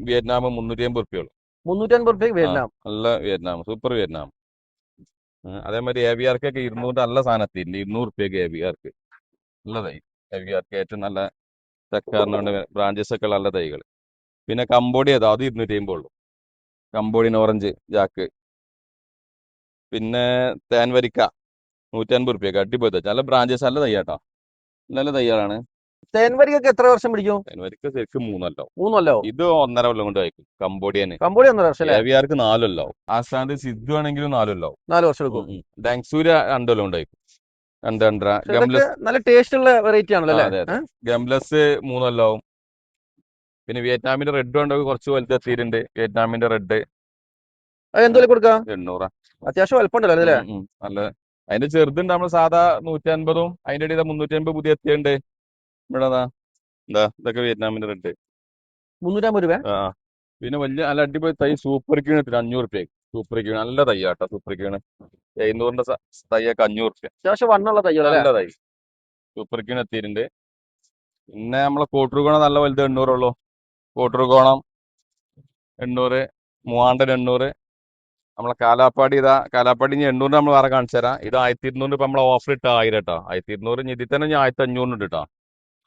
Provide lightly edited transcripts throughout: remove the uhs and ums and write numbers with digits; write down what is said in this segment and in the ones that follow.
Vietnam 350 350 Vietnam. നല്ല Vietnam, super Vietnam. അതേമാതിരി AVRക്കൊക്കെ 200 നല്ല സാധനം എത്തിയിട്ടുണ്ട്. 200 AVRക്ക് നല്ലതായി. AVRക്ക് ഏറ്റവും നല്ല തെക്കാറിന് ബ്രാഞ്ചസ് ഒക്കെ നല്ല തൈകൾ. പിന്നെ കംബോഡിയ അത് 250 ഉള്ളൂ. Cambodian orange Jack. പിന്നെ തേൻവരിക്ക 150 അടിപൊളി. നല്ല ബ്രാഞ്ചസ്, നല്ല തയ്യാട്ടോ, നല്ല തയ്യാറാണ്. തേൻവരിക്കൊക്കെ എത്ര വർഷം പിടിക്കും? തേൻവരിക്ക ശരിക്കും 3 3 കൊല്ലോ? ഇത് 1.5 കൊല്ലം കൊണ്ട് കഴിക്കും. കംബോഡിയന്. കംബോഡിയ 1.5 വർഷം അല്ലേ? AVRക്ക് 4 കൊല്ലോ. ആസാദ് സിദ്ധു ആണെങ്കിലും 4 കൊല്ലോ. 4 വർഷം എടുക്കും. ഡാങ്സൂര് 2 കൊല്ലം കൊണ്ട് കഴിക്കും. 2.5. ഇതൊക്കെ നല്ല ടേസ്റ്റ് ഉള്ള വെറൈറ്റി ആണല്ലോ അല്ലേ? അതെ. ഗംബ്ലസ് 3 കൊല്ലാവും. പിന്നെ വിയറ്റ്നാമിന്റെ റെഡ് ഉണ്ടോ കുറച്ച് വലുതെത്തിയിട്ടുണ്ട്. വിയറ്റ്നാമിന്റെ റെഡ് അത് കൊടുക്കാം? 800. അത്യാവശ്യം വലുപ്പമുണ്ടല്ലോ അല്ലേ? നല്ല. അതിന്റെ ചെറുതുണ്ട് നമ്മൾ സാധാ 150. അതിന്റെ ഇടയിൽ 350 പുതിയ എത്തിയുണ്ട്. ഇവിടെ ഇതൊക്കെ വിയറ്റ്നാമിന്റെ റെഡ് 350 രൂപ. പിന്നെ വലിയ നല്ല അടിപൊളി തൈ സൂപ്പർ ക്യൂൺ 500 സൂപ്പർ ക്യൂൺ നല്ല തയ്യാട്ടോ. Super queen 700 തയ്യൊക്കെ 500. അത്യാവശ്യം വണ്ണുള്ള തയ്യല്ലേ? നല്ല തൈ സൂപ്പർ ക്യൂൺ എത്തിയിട്ടുണ്ട്. പിന്നെ നമ്മളെ കോട്ടൂർകോണം നല്ല വലുത് 800 ഉള്ളൂ. കോട്ടൂർകോണം 800, മൂവാണ്ടൻ 800. നമ്മളെ കാലാപ്പാടി കാലാപ്പാടി 800 നമ്മൾ വേറെ കാണിച്ചു തരാം. ഇത് 1200 ഇപ്പൊ നമ്മളെ ഓഫർ ഇട്ട 1000 കേട്ടോ. 1200 ഇതിൽ തന്നെ 1500 ഉണ്ട് കേട്ടോ.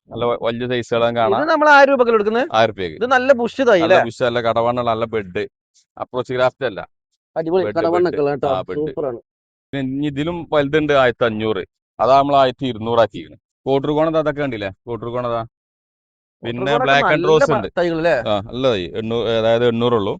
നല്ല വലിയ സൈസുകളും കാണാം. നമ്മൾ 1000 രൂപ എടുക്കുന്നത്? 1000 രൂപയ്ക്ക്. ഇത് നല്ല ബുഷ് തൈ, നല്ല ബുഷ്, നല്ല കടവണ്ണ, നല്ല ബെഡ്. അപ്രോച്ച് ഗ്രാഫ്റ്റ് അല്ല, പിന്നെ ഇതിലും വലുതുണ്ട് 1500. അതാ നമ്മൾ 1200 ആക്കിയിരിക്കുന്നത്. കോട്ടൂർകോണത് അതൊക്കെ കണ്ടില്ലേ? കോട്ടൂർകോണതാ. പിന്നെ ബ്ലാക്ക് ആൻഡ് റോസ് ഉണ്ട്. തൈകളല്ലേ? നല്ല തൈ 800, അതായത് 800 ഉള്ളൂ.